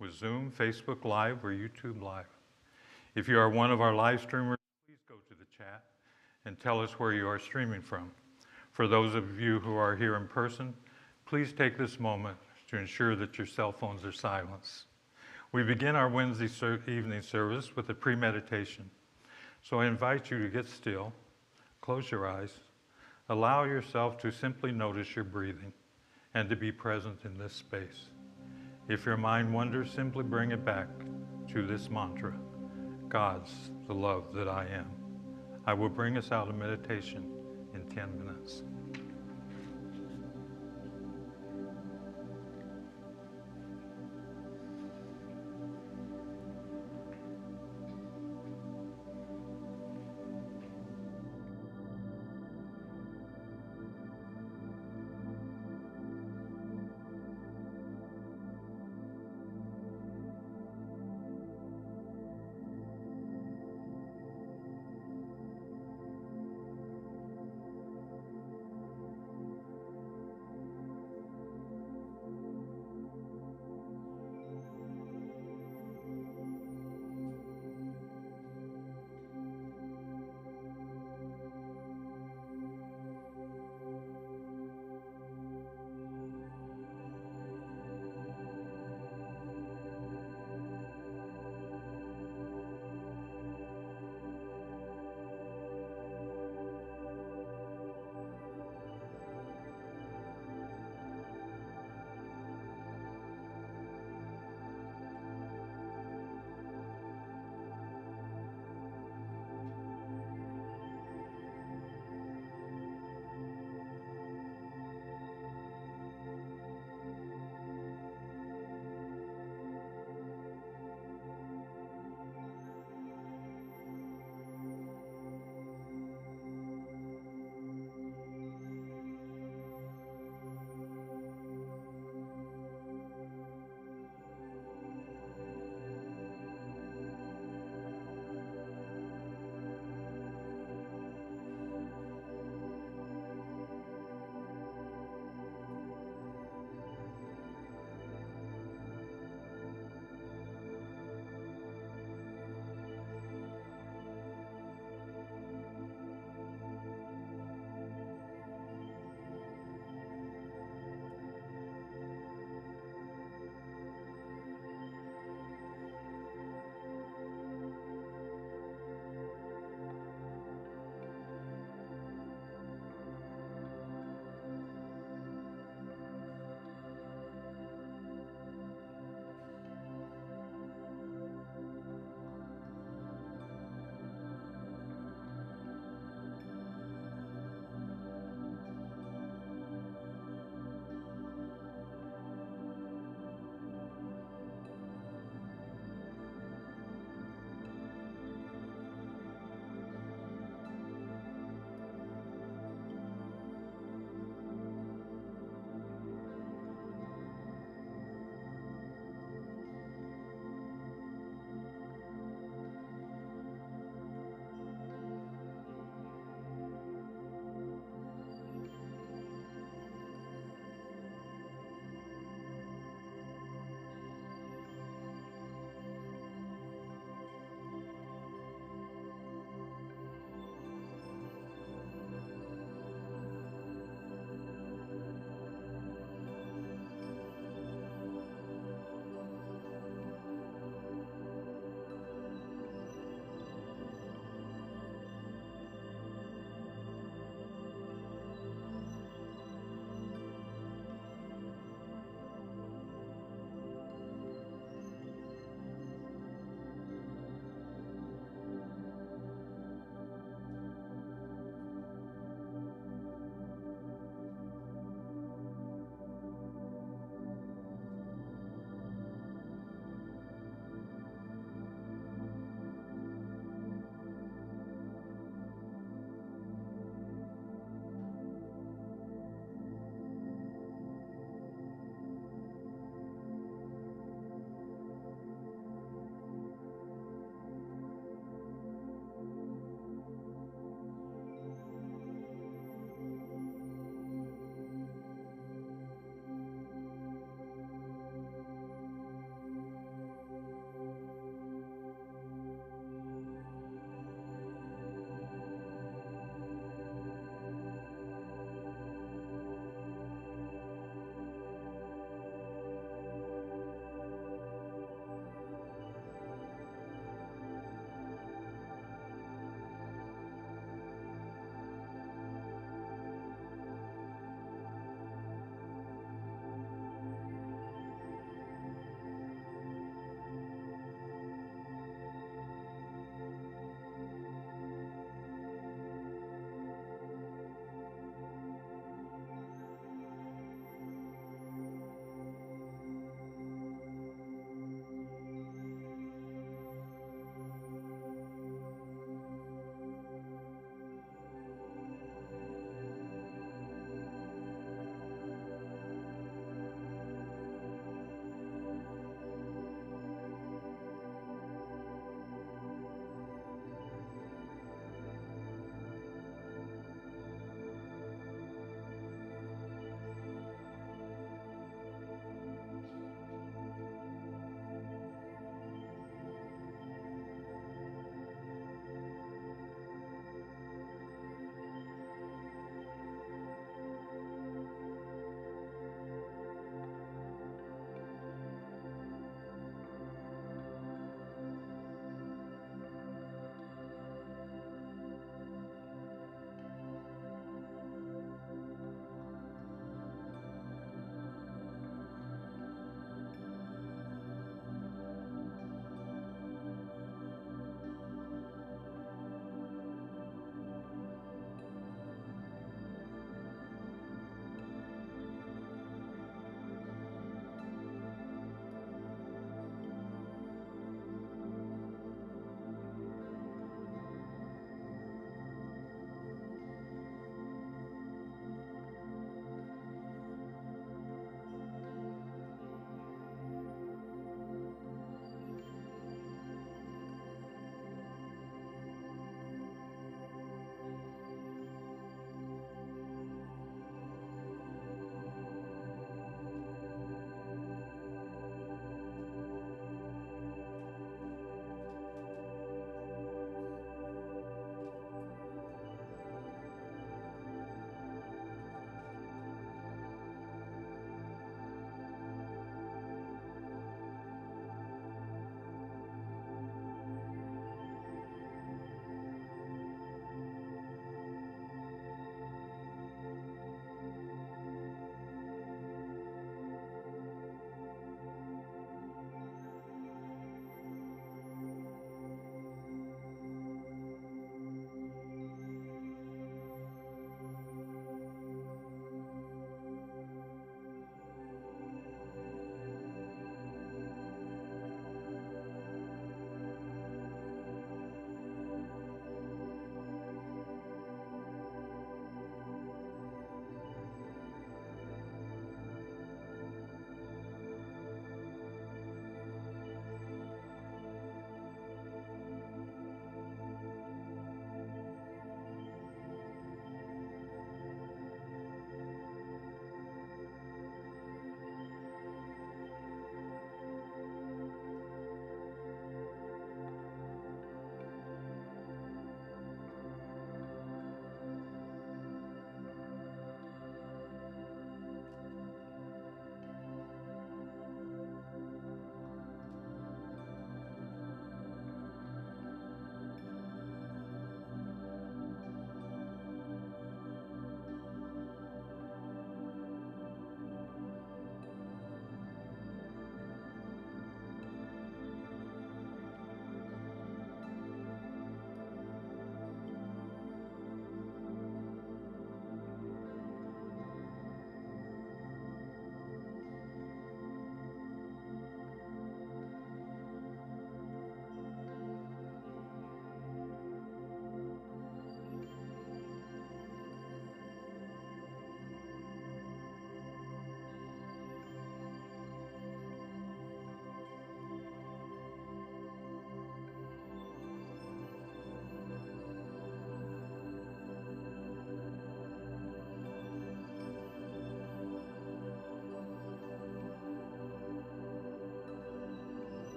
with Zoom, Facebook Live, or YouTube Live. If you are one of our live streamers, please go to the chat and tell us where you are streaming from. For those of you who are here in person, please take this moment to ensure that your cell phones are silenced. We begin our Wednesday evening service with a pre-meditation. So I invite you to get still, close your eyes, allow yourself to simply notice your breathing and to be present in this space. If your mind wanders, simply bring it back to this mantra: God's the love that I am. I will bring us out of meditation in 10 minutes.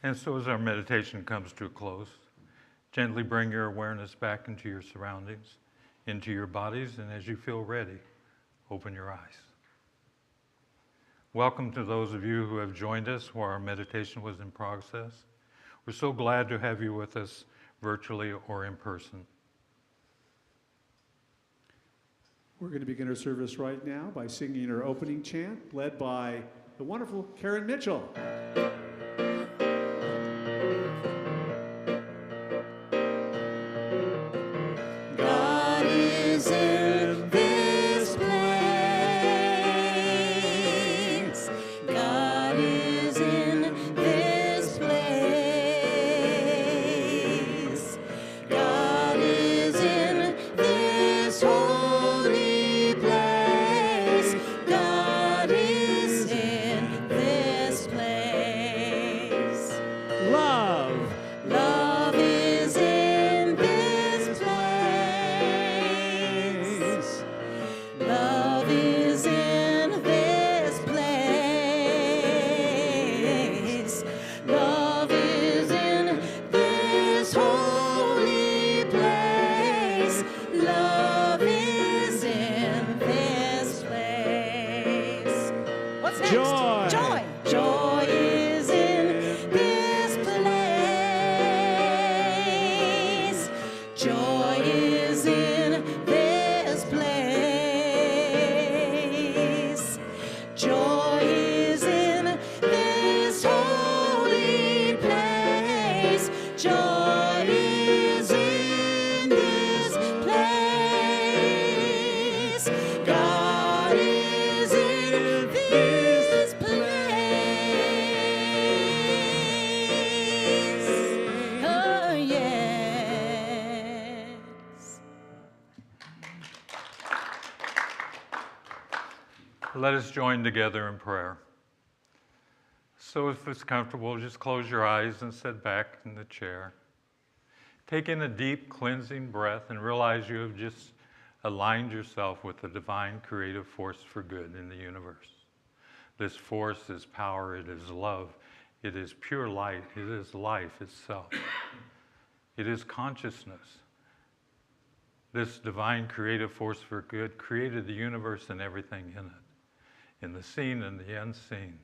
And so as our meditation comes to a close, gently bring your awareness back into your surroundings, into your bodies, and as you feel ready, open your eyes. Welcome to those of you who have joined us while our meditation was in process. We're so glad to have you with us virtually or in person. We're going to begin our service right now by singing our opening chant, led by the wonderful Karen Mitchell. God is in this place. God is in this place. God is in this holy place. God is in this place. Love. Love is in this place. Love is in this place. Love is in this holy place. Love is in this place. What's next? Joy. Joy. Joy is in this place. Joy is in this place. Joy is in this holy place. Joy is in this place. God is in this place. Oh, yes. Let us join together in prayer. So if it's comfortable, just close your eyes and sit back in the chair. Take in a deep cleansing breath and realize you have just aligned yourself with the divine creative force for good in the universe. This force is power, it is love, it is pure light, it is life itself. It is consciousness. This divine creative force for good created the universe and everything in it, in the seen and the unseen.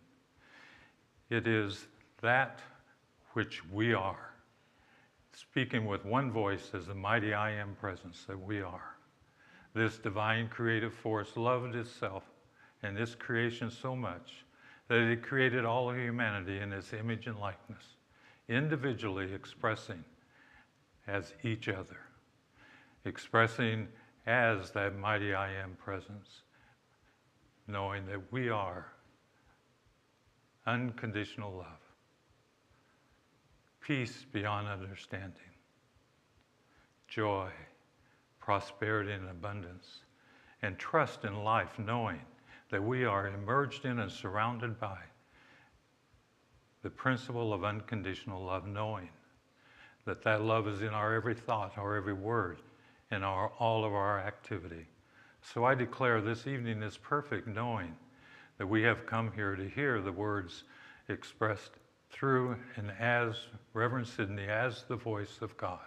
It is that which we are, speaking with one voice as the mighty I Am presence that we are. This divine creative force loved itself and its creation so much that it created all of humanity in its image and likeness, individually expressing as each other, expressing as that mighty I Am presence, knowing that we are unconditional love, peace beyond understanding, joy, prosperity and abundance, and trust in life, knowing that we are emerged in and surrounded by the principle of unconditional love, knowing that that love is in our every thought, our every word, and all of our activity. So I declare this evening is perfect, knowing that we have come here to hear the words expressed through and as Reverend Sydney, as the voice of God,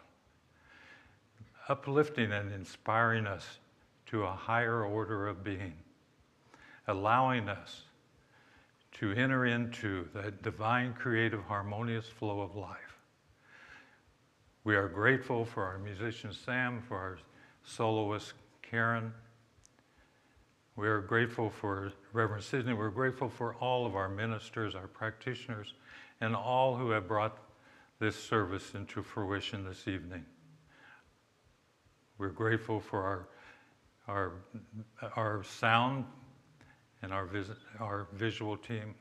uplifting and inspiring us to a higher order of being, allowing us to enter into that divine, creative, harmonious flow of life. We are grateful for our musician Sam, for our soloist Karen. We are grateful for Reverend Sydney. We're grateful for all of our ministers, our practitioners, and all who have brought this service into fruition this evening. We're grateful for our sound and our visual team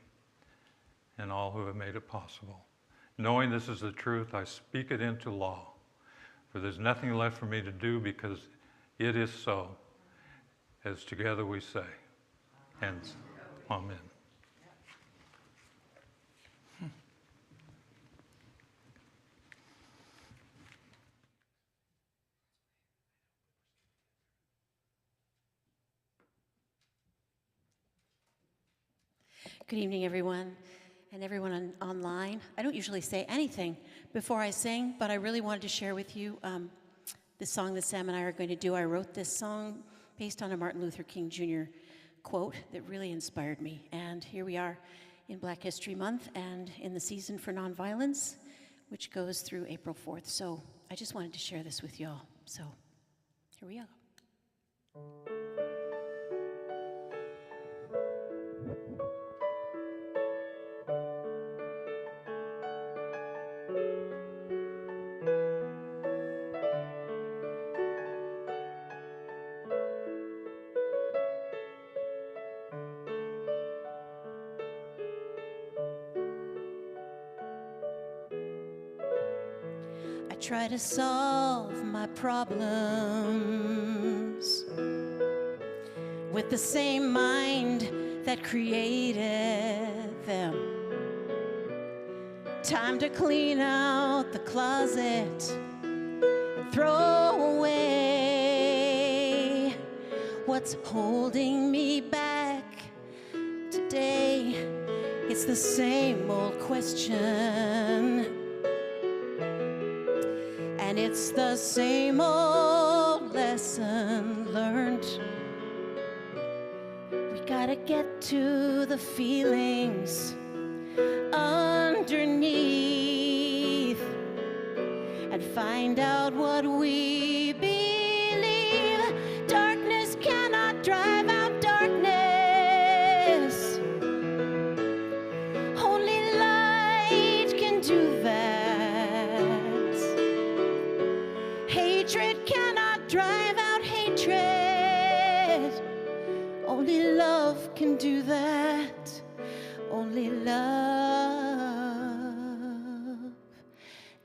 and all who have made it possible. Knowing this is the truth, I speak it into law, for there's nothing left for me to do because it is so. As together we say, and amen. Good evening, everyone. and everyone online. I don't usually say anything before I sing, but I really wanted to share with you the song that Sam and I are going to do. I wrote this song based on a Martin Luther King Jr. quote that really inspired me. And here we are in Black History Month and in the season for nonviolence, which goes through April 4th. So I just wanted to share this with y'all. So here we go. I try to solve my problems with the same mind that created them. Time to clean out the closet and throw away what's holding me back today. It's the same old question, and it's the same old lesson learned. We gotta get to the feelings underneath and find out what we believe. Darkness cannot drive out darkness. Only light can do that. Hatred cannot drive out hatred. Only love can do that. Only love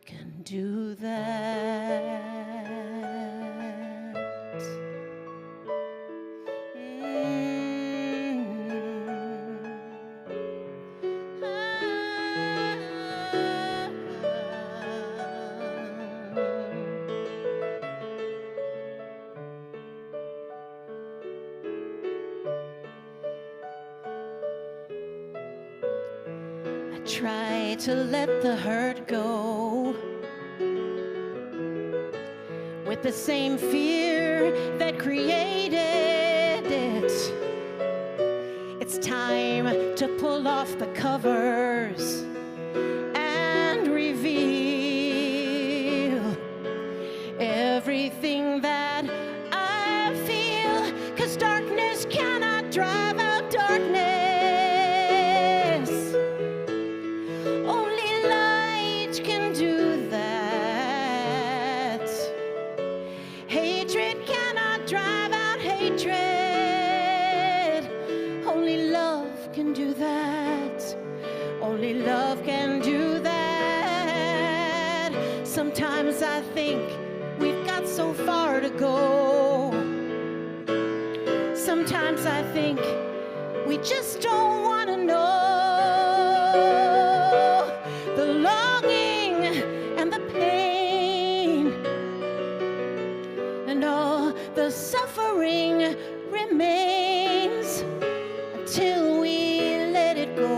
can do that. Try to let the hurt go with the same fear that created it. It's time to pull off the covers and reveal everything that I feel, 'cause darkness cannot drive out darkness. Only love can do that. Sometimes I think we've got so far to go. Sometimes I think we just don't want to know. The longing and the pain and all the suffering remains until we let it go.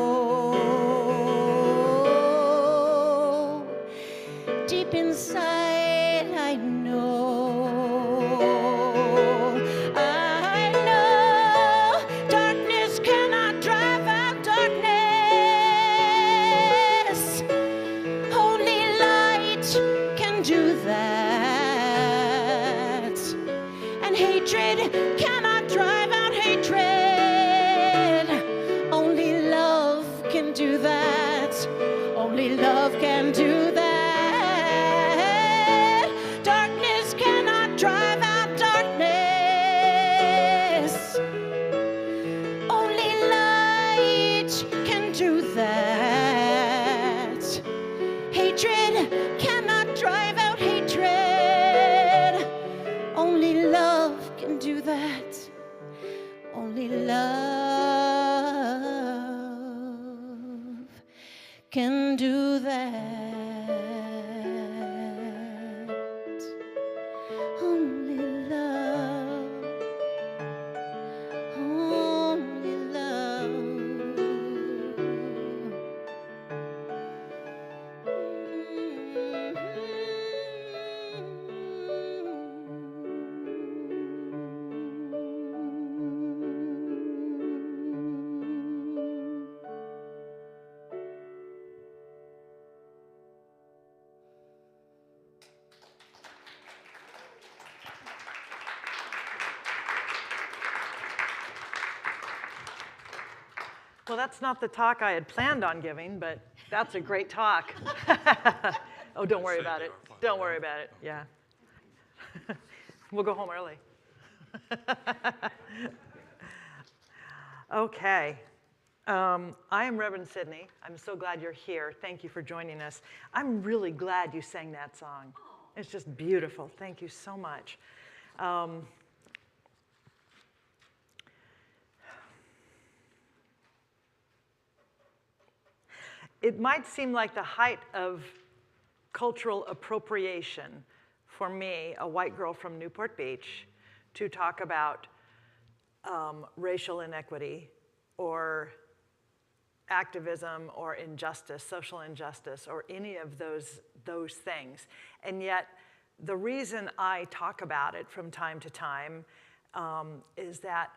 Deep inside, I know darkness cannot drive out darkness. Only light can do that. And hatred cannot drive out hatred. Only love can do that. Only love can do that. Only love can do that. Only love, only love. Well, that's not the talk I had planned on giving, but that's a great talk. Oh, don't worry about it. Don't worry about it. Yeah. We'll go home early. Okay. I am Reverend Sydney. I'm so glad you're here. Thank you for joining us. I'm really glad you sang that song. It's just beautiful. Thank you so much. It might seem like the height of cultural appropriation for me, a white girl from Newport Beach, to talk about racial inequity or activism or injustice, social injustice, or any of those things. And yet, the reason I talk about it from time to time is that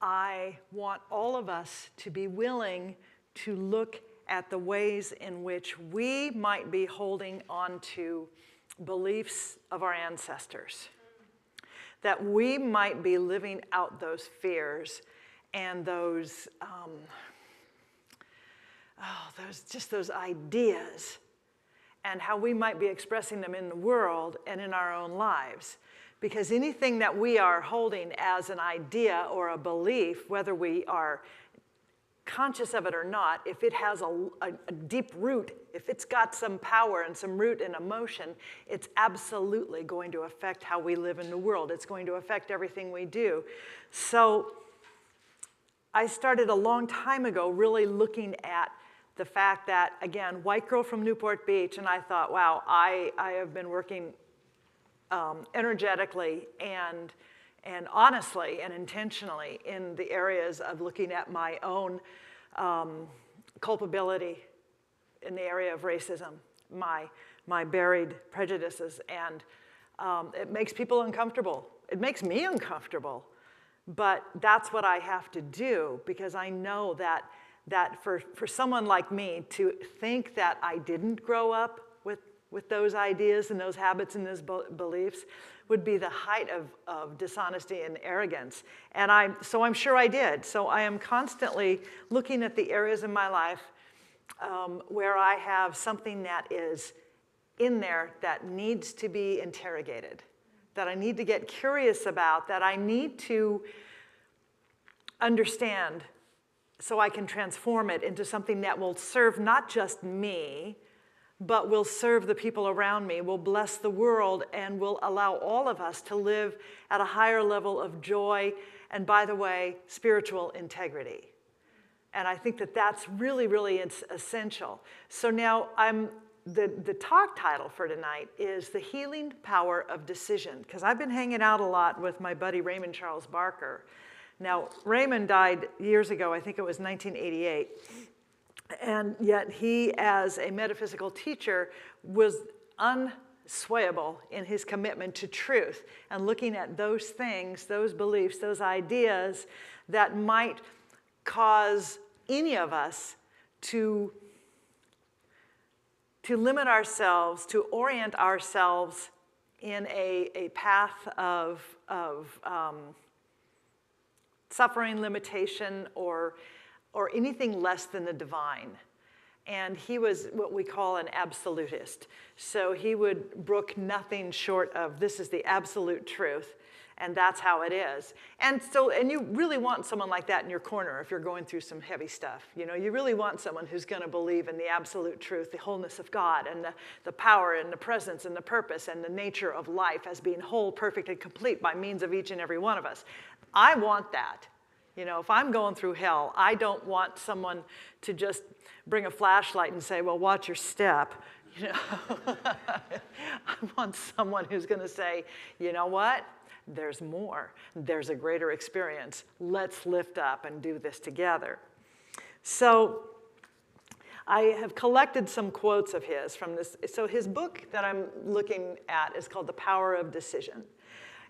I want all of us to be willing to look at the ways in which we might be holding on to beliefs of our ancestors, that we might be living out those fears and those ideas, and how we might be expressing them in the world and in our own lives. Because anything that we are holding as an idea or a belief, whether we are conscious of it or not, if it has a deep root, if it's got some power and some root and emotion, it's absolutely going to affect how we live in the world. It's going to affect everything we do. So I started a long time ago really looking at the fact that, again, white girl from Newport Beach, and I thought, wow, I have been working energetically and honestly and intentionally in the areas of looking at my own culpability in the area of racism, my buried prejudices, and it makes people uncomfortable. It makes me uncomfortable, but that's what I have to do, because I know that for someone like me to think that I didn't grow up with those ideas and those habits and those beliefs would be the height of dishonesty and arrogance. And so I'm sure I did. So I am constantly looking at the areas in my life where I have something that is in there that needs to be interrogated, that I need to get curious about, that I need to understand so I can transform it into something that will serve not just me, but will serve the people around me, will bless the world, and will allow all of us to live at a higher level of joy and, by the way, spiritual integrity. And I think that that's really, really essential. So now the talk title for tonight is The Healing Power of Decision, because I've been hanging out a lot with my buddy Raymond Charles Barker. Now, Raymond died years ago, I think it was 1988. And yet he, as a metaphysical teacher, was unswayable in his commitment to truth and looking at those things, those beliefs, those ideas that might cause any of us to limit ourselves, to orient ourselves in a path of suffering, limitation, or anything less than the divine. And he was what we call an absolutist. So he would brook nothing short of, this is the absolute truth, and that's how it is. And you really want someone like that in your corner if you're going through some heavy stuff. You know, you really want someone who's going to believe in the absolute truth, the wholeness of God, and the power and the presence and the purpose and the nature of life as being whole, perfect, and complete by means of each and every one of us. I want that. You know, if I'm going through hell, I don't want someone to just bring a flashlight and say, well, watch your step. You know, I want someone who's going to say, you know what? There's more. There's a greater experience. Let's lift up and do this together. So I have collected some quotes of his from this. So his book that I'm looking at is called The Power of Decision.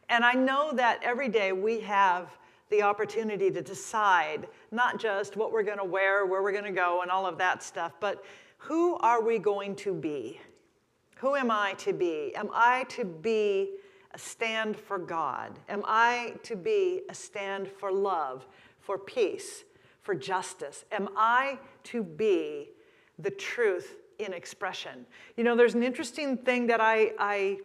And I know that every day we have the opportunity to decide not just what we're going to wear, where we're going to go, and all of that stuff, but who are we going to be? Who am I to be? Am I to be a stand for God? Am I to be a stand for love, for peace, for justice? Am I to be the truth in expression? You know, there's an interesting thing that I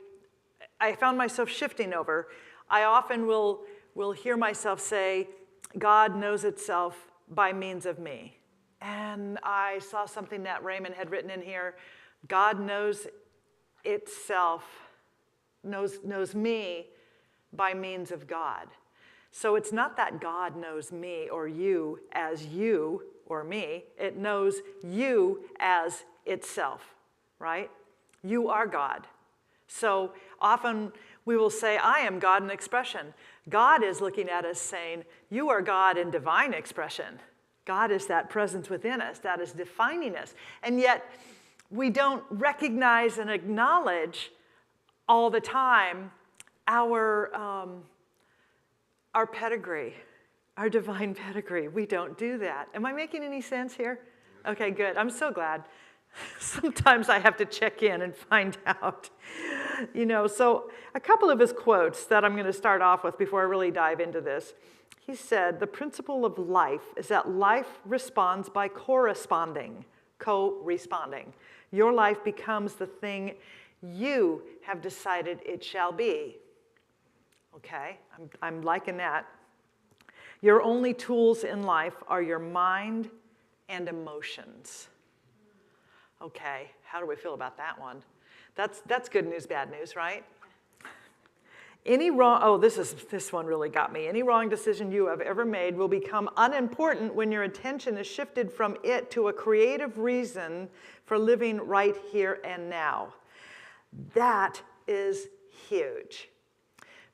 found myself shifting over. I often will hear myself say, God knows itself by means of me. And I saw something that Raymond had written in here. God knows itself, knows me by means of God. So it's not that God knows me or you as you or me. It knows you as itself, right? You are God. So often we will say, I am God in expression. God is looking at us saying, you are God in divine expression. God is that presence within us that is defining us. And yet we don't recognize and acknowledge all the time our pedigree, our divine pedigree. We don't do that. Am I making any sense here? Okay, good. I'm so glad. Sometimes I have to check in and find out. You know, so a couple of his quotes that I'm going to start off with before I really dive into this. He said, the principle of life is that life responds by co-responding. Your life becomes the thing you have decided it shall be. Okay, I'm liking that. Your only tools in life are your mind and emotions. Okay, how do we feel about that one? That's good news, bad news, right? This one really got me. Any wrong decision you have ever made will become unimportant when your attention is shifted from it to a creative reason for living right here and now. That is huge,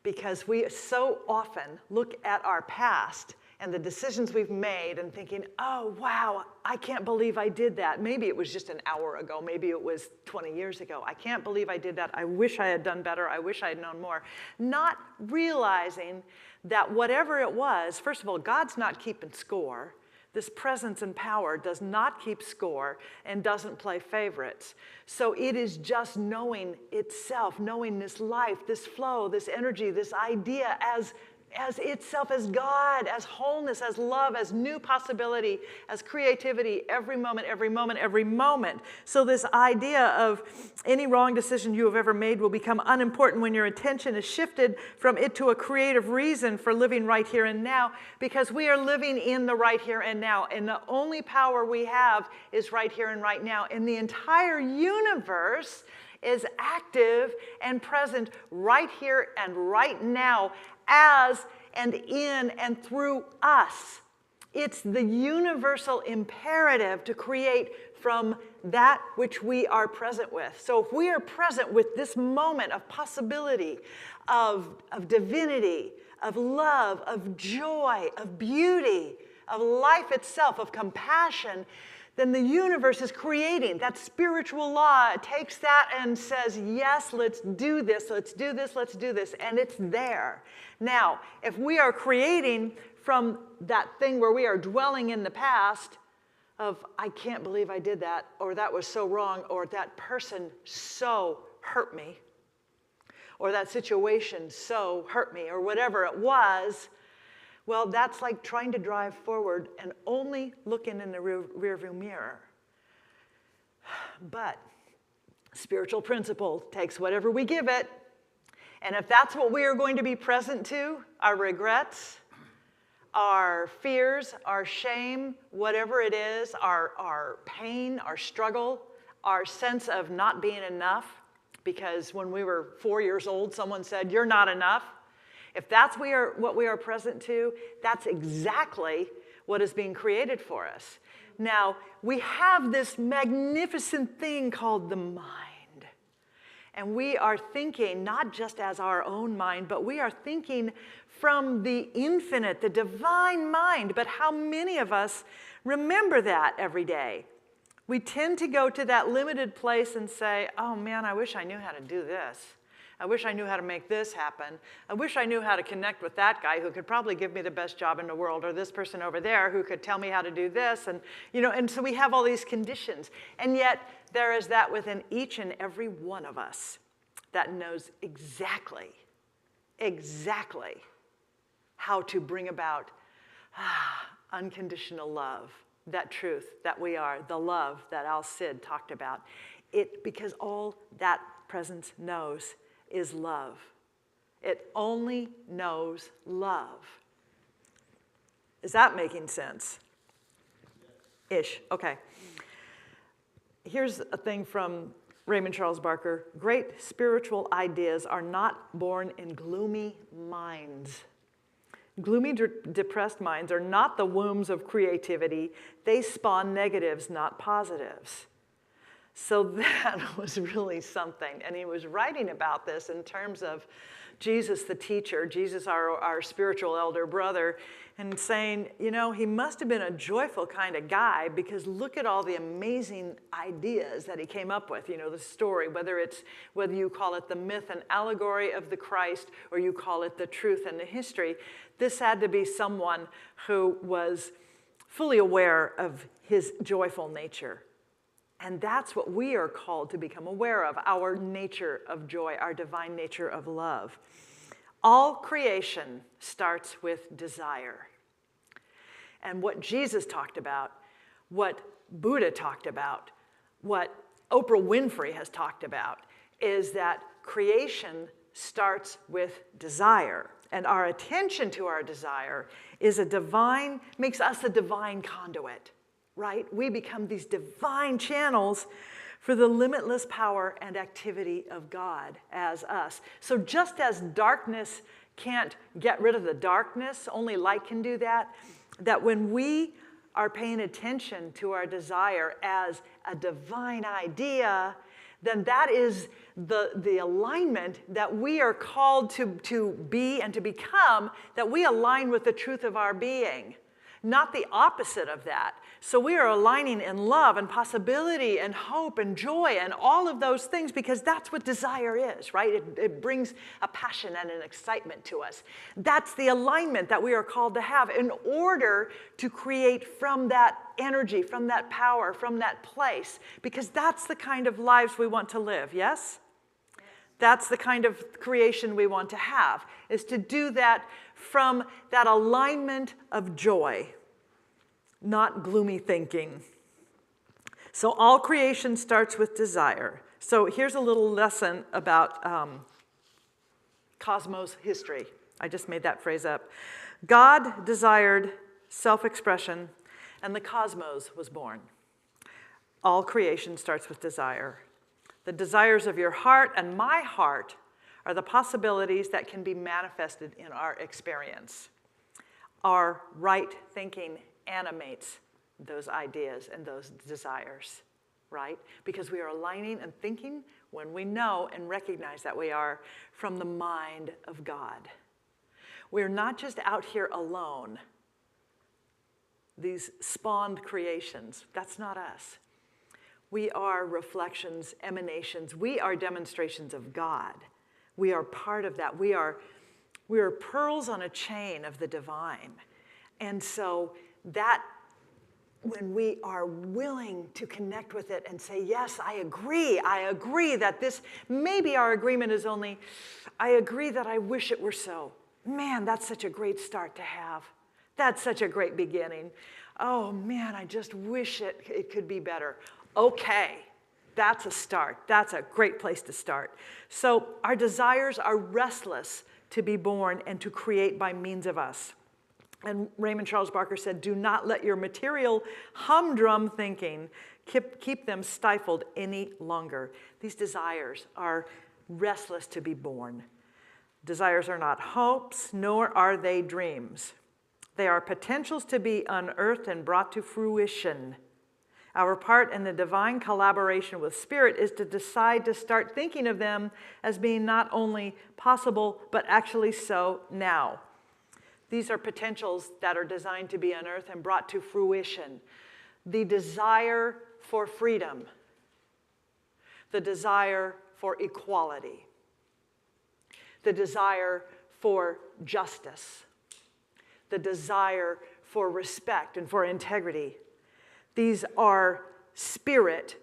because we so often look at our past and the decisions we've made and thinking, oh, wow, I can't believe I did that. Maybe it was just an hour ago. Maybe it was 20 years ago. I can't believe I did that. I wish I had done better. I wish I had known more. Not realizing that whatever it was, first of all, God's not keeping score. This presence and power does not keep score and doesn't play favorites. So it is just knowing itself, knowing this life, this flow, this energy, this idea as itself, as God, as wholeness, as love, as new possibility, as creativity, every moment, every moment, every moment. So this idea of any wrong decision you have ever made will become unimportant when your attention is shifted from it to a creative reason for living right here and now, because we are living in the right here and now, and the only power we have is right here and right now. And the entire universe is active and present right here and right now, as and in and through us. It's the universal imperative to create from that which we are present with. So if we are present with this moment of possibility, of divinity, of love, of joy, of beauty, of life itself, of compassion, then the universe is creating. That spiritual law takes that and says, yes, let's do this, let's do this, let's do this, and it's there. Now, if we are creating from that thing where we are dwelling in the past of, I can't believe I did that, or that was so wrong, or that person so hurt me, or that situation so hurt me, or whatever it was, well, that's like trying to drive forward and only looking in the rearview mirror. But spiritual principle takes whatever we give it, and if that's what we are going to be present to, our regrets, our fears, our shame, whatever it is, our pain, our struggle, our sense of not being enough, because when we were 4 years old, someone said, you're not enough. If that's what we are present to, that's exactly what is being created for us. Now, we have this magnificent thing called the mind. And we are thinking not just as our own mind, but we are thinking from the infinite, the divine mind. But how many of us remember that every day? We tend to go to that limited place and say, oh man, I wish I knew how to do this. I wish I knew how to make this happen. I wish I knew how to connect with that guy who could probably give me the best job in the world, or this person over there who could tell me how to do this. And, and so we have all these conditions. And yet there is that within each and every one of us that knows exactly how to bring about unconditional love, that truth that we are, the love that Al Cid talked about. Because all that presence knows is love. It only knows love. Is that making sense? Ish, okay. Here's a thing from Raymond Charles Barker. Great spiritual ideas are not born in gloomy minds. Gloomy, depressed minds are not the wombs of creativity. They spawn negatives, not positives. So that was really something. And he was writing about this in terms of Jesus, the teacher, Jesus, our spiritual elder brother, and saying, you know, he must have been a joyful kind of guy, because look at all the amazing ideas that he came up with. You know, the story, whether you call it the myth and allegory of the Christ, or you call it the truth and the history, this had to be someone who was fully aware of his joyful nature. And that's what we are called to become aware of, our nature of joy, our divine nature of love. All creation starts with desire. And what Jesus talked about, what Buddha talked about, what Oprah Winfrey has talked about, is that creation starts with desire. And our attention to our desire makes us a divine conduit. Right? We become these divine channels for the limitless power and activity of God as us. So just as darkness can't get rid of the darkness, only light can do that, that when we are paying attention to our desire as a divine idea, then that is the alignment that we are called to be and to become, that we align with the truth of our being. Not the opposite of that. So we are aligning in love and possibility and hope and joy and all of those things, because that's what desire is, right? It brings a passion and an excitement to us. That's the alignment that we are called to have in order to create from that energy, from that power, from that place, because that's the kind of lives we want to live, yes? That's the kind of creation we want to have, is to do that from that alignment of joy, not gloomy thinking. So all creation starts with desire. So here's a little lesson about cosmos history. I just made that phrase up. God desired self-expression, and the cosmos was born. All creation starts with desire. The desires of your heart and my heart are the possibilities that can be manifested in our experience. Our right thinking animates those ideas and those desires, right? Because we are aligning and thinking when we know and recognize that we are from the mind of God. We're not just out here alone, these spawned creations. That's not us. We are reflections, emanations. We are demonstrations of God. We are part of that. We are pearls on a chain of the divine. And so that, when we are willing to connect with it and say, yes, I agree that this, maybe our agreement is only, I agree that I wish it were so. Man, that's such a great start to have. That's such a great beginning. Oh man, I just wish it could be better. Okay, that's a start. That's a great place to start. So our desires are restless to be born and to create by means of us. And Raymond Charles Barker said, do not let your material humdrum thinking keep them stifled any longer. These desires are restless to be born. Desires are not hopes, nor are they dreams. They are potentials to be unearthed and brought to fruition. Our part in the divine collaboration with Spirit is to decide to start thinking of them as being not only possible, but actually so now. These are potentials that are designed to be unearthed and brought to fruition. The desire for freedom, the desire for equality, the desire for justice, the desire for respect and for integrity. These are spirit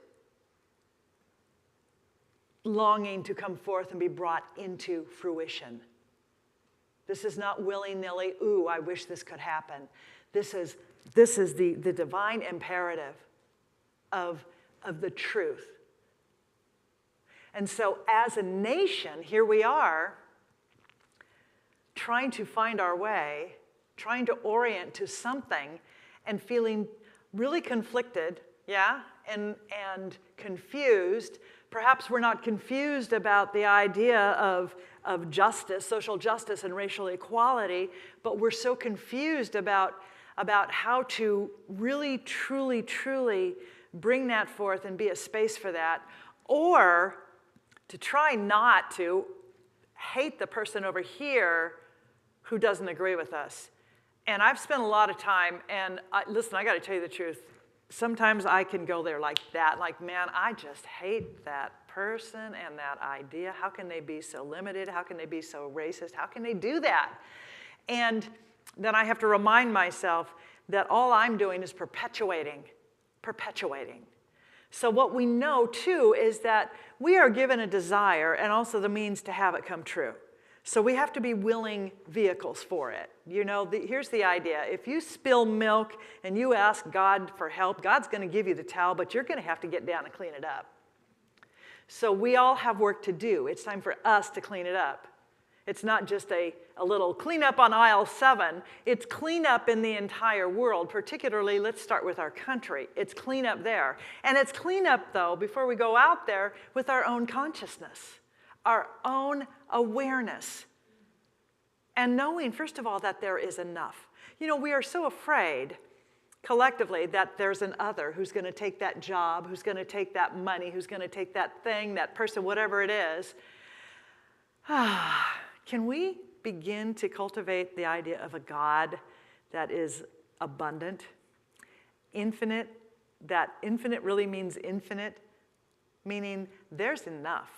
longing to come forth and be brought into fruition. This is not willy-nilly, ooh, I wish this could happen. This is This is the divine imperative of the truth. And so as a nation, here we are, trying to find our way, trying to orient to something, and feeling really conflicted, yeah, and confused. Perhaps we're not confused about the idea of justice, social justice, and racial equality, but we're so confused about how to really, truly, truly bring that forth and be a space for that, or to try not to hate the person over here who doesn't agree with us. And I've spent a lot of time, and listen, I got to tell you the truth. Sometimes I can go there like that, like, man, I just hate that person and that idea. How can they be so limited? How can they be so racist? How can they do that? And then I have to remind myself that all I'm doing is perpetuating. So what we know, too, is that we are given a desire and also the means to have it come true. So we have to be willing vehicles for it. You know, here's the idea. If you spill milk and you ask God for help, God's going to give you the towel, but you're going to have to get down and clean it up. So we all have work to do. It's time for us to clean it up. It's not just a little cleanup on aisle 7. It's cleanup in the entire world, particularly, let's start with our country. It's cleanup there. And it's cleanup, though, before we go out there, with our own consciousness, our own awareness, and knowing, first of all, that there is enough. You know, we are so afraid, collectively, that there's an other who's going to take that job, who's going to take that money, who's going to take that thing, that person, whatever it is. Can we begin to cultivate the idea of a God that is abundant, infinite, that infinite really means infinite, meaning there's enough.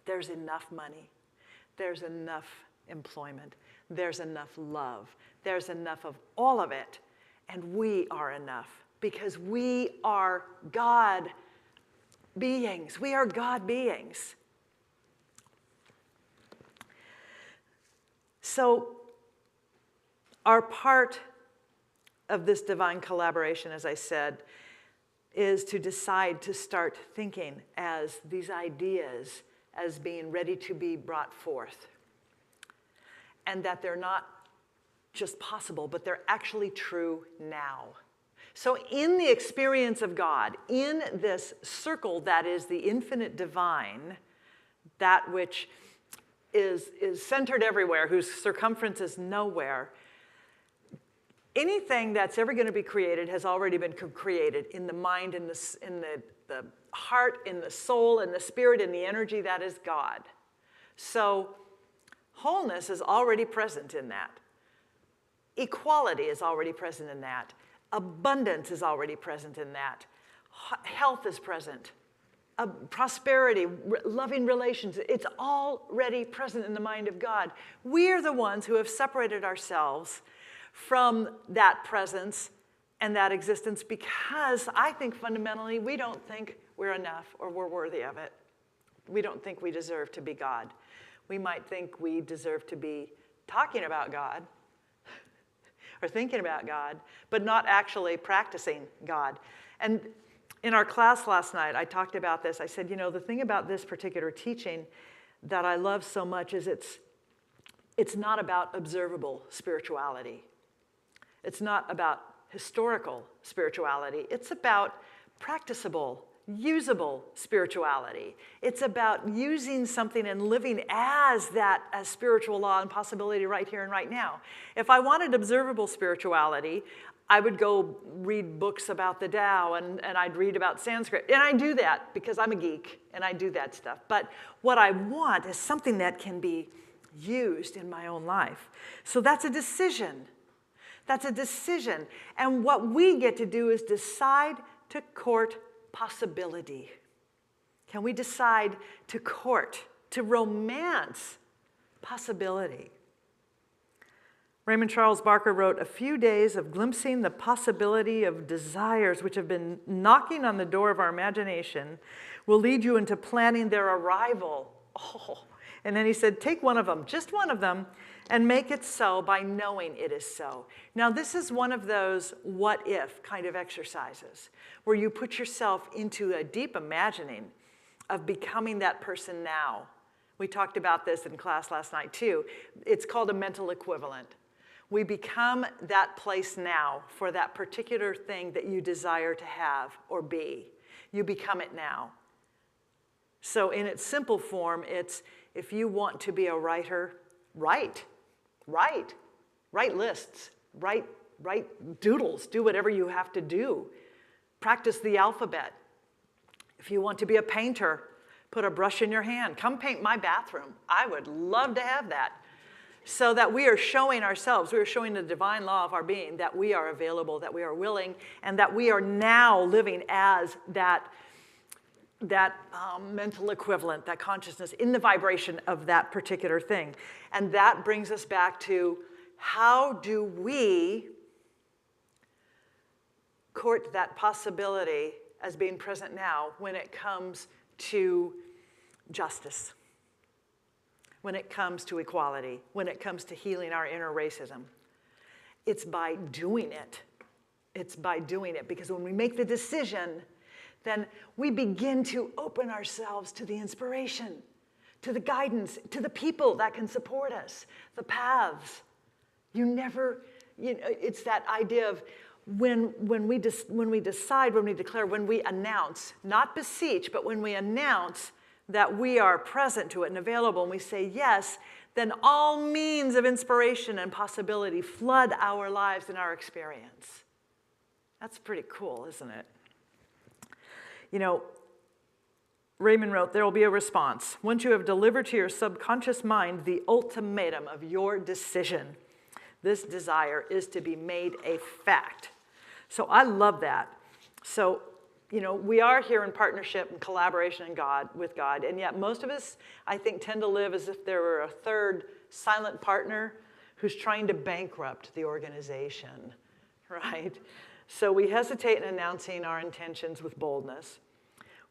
There's enough money. There's enough employment. There's enough love. There's enough of all of it. And we are enough because we are God beings. We are God beings. So our part of this divine collaboration, as I said, is to decide to start thinking as these ideas as being ready to be brought forth. And that they're not just possible, but they're actually true now. So in the experience of God, in this circle that is the infinite divine, that which is centered everywhere, whose circumference is nowhere, anything that's ever going to be created has already been created in the mind, in the heart, in the soul, in the spirit, in the energy that is God. So wholeness is already present in that. Equality is already present in that. Abundance is already present in that. Health is present. Prosperity, loving relations, it's already present in the mind of God. We are the ones who have separated ourselves from that presence and that existence because I think fundamentally we don't think we're enough or we're worthy of it. We don't think we deserve to be God. We might think we deserve to be talking about God or thinking about God, but not actually practicing God. And in our class last night, I talked about this. I said, you know, the thing about this particular teaching that I love so much is it's not about observable spirituality. It's not about historical spirituality. It's about practicable, usable spirituality. It's about using something and living as that as spiritual law and possibility right here and right now. If I wanted observable spirituality, I would go read books about the Tao and I'd read about Sanskrit. And I do that because I'm a geek and I do that stuff. But what I want is something that can be used in my own life. So that's a decision. That's a decision. And what we get to do is decide to court possibility. Can we decide to court, to romance possibility? Raymond Charles Barker wrote, "A few days of glimpsing the possibility of desires which have been knocking on the door of our imagination will lead you into planning their arrival." Oh, And then he said, take one of them, just one of them, and make it so by knowing it is so. Now, this is one of those what if kind of exercises where you put yourself into a deep imagining of becoming that person now. We talked about this in class last night too. It's called a mental equivalent. We become that place now for that particular thing that you desire to have or be. You become it now. So in its simple form, it's if you want to be a writer, write lists, write doodles, do whatever you have to do. Practice the alphabet. If you want to be a painter, put a brush in your hand. Come paint my bathroom. I would love to have that. So that we are showing ourselves, we are showing the divine law of our being that we are available, that we are willing, and that we are now living as that mental equivalent, that consciousness in the vibration of that particular thing. And that brings us back to how do we court that possibility as being present now when it comes to justice, when it comes to equality, when it comes to healing our inner racism. It's by doing it. It's by doing it, because when we make the decision, then we begin to open ourselves to the inspiration, to the guidance, to the people that can support us, the paths. It's that idea of when we decide, when we declare, when we announce, not beseech, but when we announce that we are present to it and available, and we say yes, then all means of inspiration and possibility flood our lives and our experience. That's pretty cool, isn't it? Raymond wrote, there will be a response. Once you have delivered to your subconscious mind the ultimatum of your decision, this desire is to be made a fact. So I love that. So, we are here in partnership and collaboration with God, and yet most of us, I think, tend to live as if there were a third silent partner who's trying to bankrupt the organization, right? So we hesitate in announcing our intentions with boldness.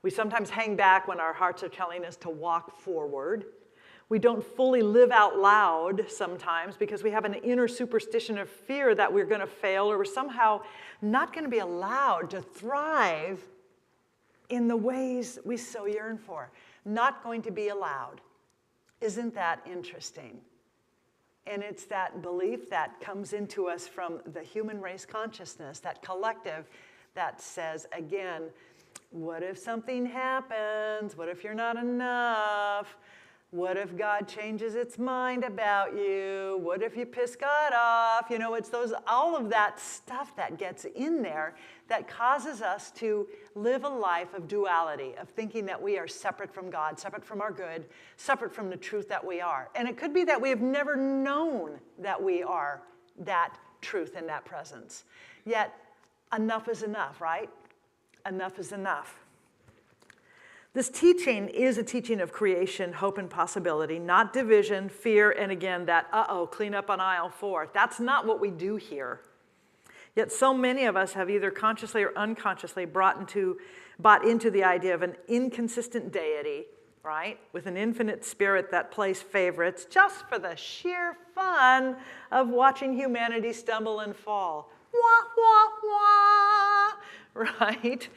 We sometimes hang back when our hearts are telling us to walk forward. We don't fully live out loud sometimes because we have an inner superstition of fear that we're going to fail or we're somehow not going to be allowed to thrive in the ways we so yearn for. Not going to be allowed. Isn't that interesting? And it's that belief that comes into us from the human race consciousness, that collective that says, again, what if something happens? What if you're not enough? What if God changes its mind about you? What if you piss God off? It's all of that stuff that gets in there that causes us to live a life of duality, of thinking that we are separate from God, separate from our good, separate from the truth that we are. And it could be that we have never known that we are that truth and that presence. Yet, enough is enough, right? Enough is enough. This teaching is a teaching of creation, hope, and possibility, not division, fear, and again, that, clean up on aisle 4. That's not what we do here. Yet so many of us have either consciously or unconsciously bought into the idea of an inconsistent deity, right, with an infinite spirit that plays favorites just for the sheer fun of watching humanity stumble and fall. Wah, wah, wah, right?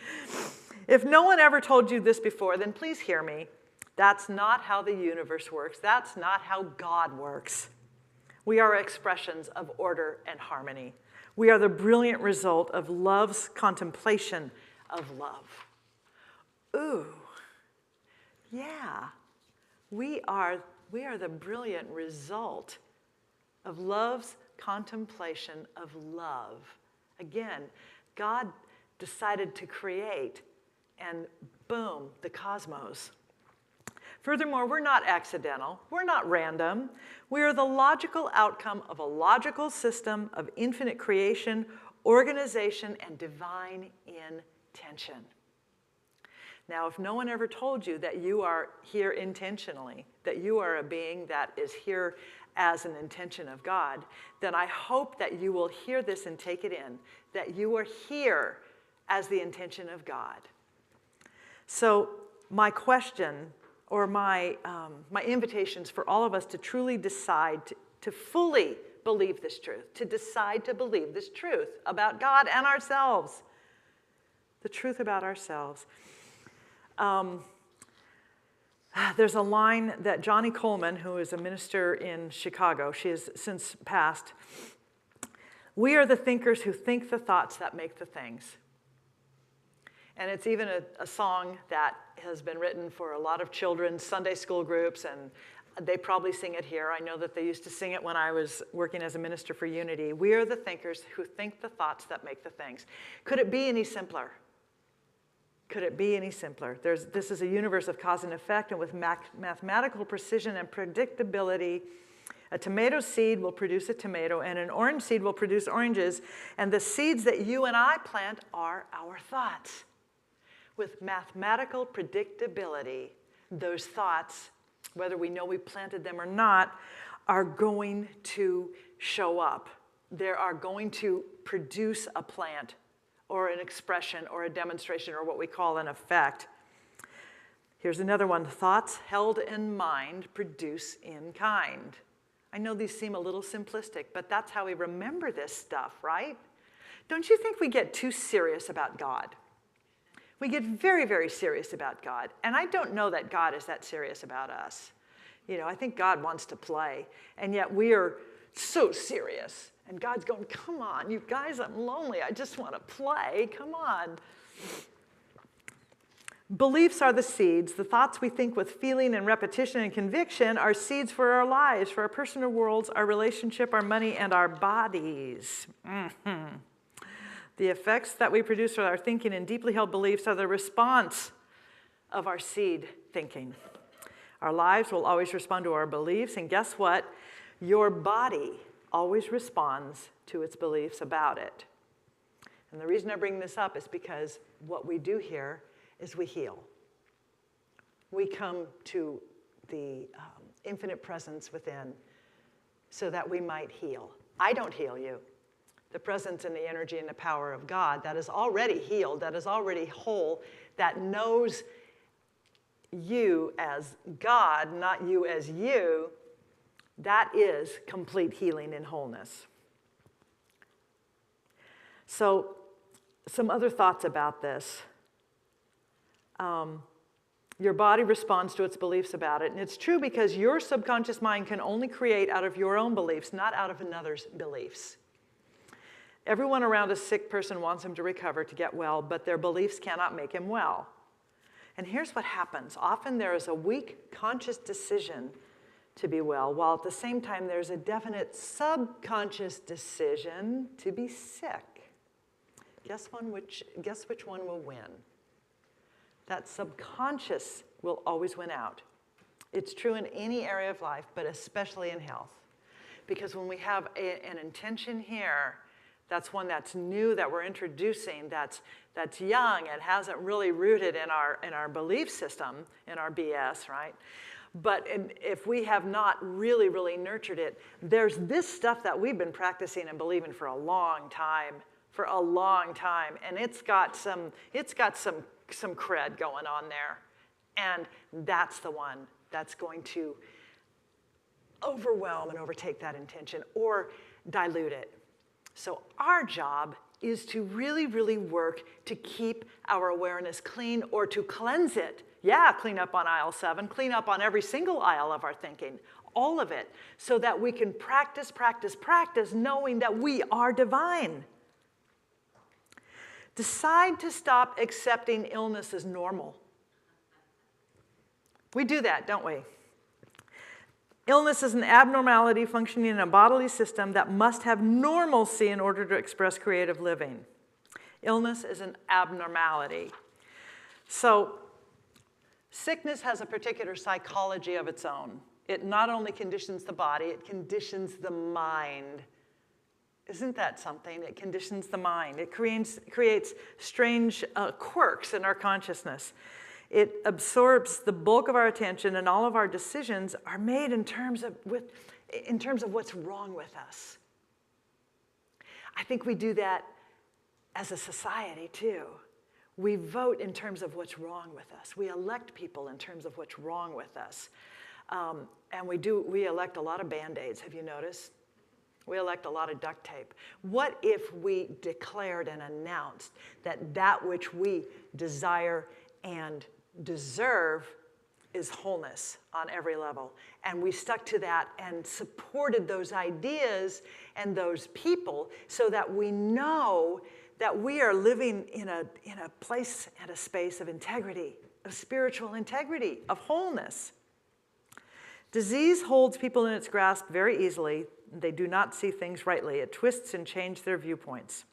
If no one ever told you this before, then please hear me. That's not how the universe works. That's not how God works. We are expressions of order and harmony. We are the brilliant result of love's contemplation of love. Ooh, yeah. We are the brilliant result of love's contemplation of love. Again, God decided to create, and boom, the cosmos. Furthermore, we're not accidental. We're not random. We are the logical outcome of a logical system of infinite creation, organization, and divine intention. Now, if no one ever told you that you are here intentionally, that you are a being that is here as an intention of God, then I hope that you will hear this and take it in, that you are here as the intention of God. So my question, or my invitations for all of us to truly decide to fully believe this truth, to decide to believe this truth about God and ourselves, the truth about ourselves. There's a line that Johnny Coleman, who is a minister in Chicago, she has since passed, "We are the thinkers who think the thoughts that make the things." And it's even a song that has been written for a lot of children's Sunday school groups, and they probably sing it here. I know that they used to sing it when I was working as a minister for Unity. We are the thinkers who think the thoughts that make the things. Could it be any simpler? Could it be any simpler? This is a universe of cause and effect, and with mathematical precision and predictability, a tomato seed will produce a tomato, and an orange seed will produce oranges, and the seeds that you and I plant are our thoughts. With mathematical predictability, those thoughts, whether we know we planted them or not, are going to show up. They are going to produce a plant or an expression or a demonstration or what we call an effect. Here's another one. Thoughts held in mind produce in kind. I know these seem a little simplistic, but that's how we remember this stuff, right? Don't you think we get too serious about God? We get very, very serious about God. And I don't know that God is that serious about us. You know, I think God wants to play. And yet we are so serious. And God's going, come on, you guys, I'm lonely. I just want to play. Come on. Beliefs are the seeds. The thoughts we think with feeling and repetition and conviction are seeds for our lives, for our personal worlds, our relationship, our money, and our bodies. Mm-hmm. The effects that we produce with our thinking and deeply held beliefs are the response of our seed thinking. Our lives will always respond to our beliefs, and guess what? Your body always responds to its beliefs about it. And the reason I bring this up is because what we do here is we heal. We come to the infinite presence within so that we might heal. I don't heal you. The presence and the energy and the power of God that is already healed, that is already whole, that knows you as God, not you as you, that is complete healing and wholeness. So, some other thoughts about this. Your body responds to its beliefs about it, and it's true because your subconscious mind can only create out of your own beliefs, not out of another's beliefs. Everyone around a sick person wants him to recover, to get well, but their beliefs cannot make him well. And here's what happens. Often there is a weak conscious decision to be well, while at the same time there's a definite subconscious decision to be sick. Guess which one will win? That subconscious will always win out. It's true in any area of life, but especially in health. Because when we have an intention here, that's one that's new, that we're introducing, that's young, it hasn't really rooted in our belief system, in our BS, right? But if we have not really, really nurtured it, there's this stuff that we've been practicing and believing for a long time, and it's got some cred going on there. And that's the one that's going to overwhelm and overtake that intention or dilute it. So our job is to really, really work to keep our awareness clean or to cleanse it. Yeah, clean up on aisle 7, clean up on every single aisle of our thinking, all of it, so that we can practice, knowing that we are divine. Decide to stop accepting illness as normal. We do that, don't we? Illness is an abnormality functioning in a bodily system that must have normalcy in order to express creative living. Illness is an abnormality. So, sickness has a particular psychology of its own. It not only conditions the body, it conditions the mind. Isn't that something? It conditions the mind. It creates strange quirks in our consciousness. It absorbs the bulk of our attention, and all of our decisions are made in terms of what's wrong with us. I think we do that as a society too. We vote in terms of what's wrong with us. We elect people in terms of what's wrong with us. And we elect a lot of Band-Aids, have you noticed? We elect a lot of duct tape. What if we declared and announced that that which we desire and deserve is wholeness on every level? And we stuck to that and supported those ideas and those people so that we know that we are living in a place and a space of integrity, of spiritual integrity, of wholeness. Disease holds people in its grasp very easily. They do not see things rightly. It twists and changes their viewpoints.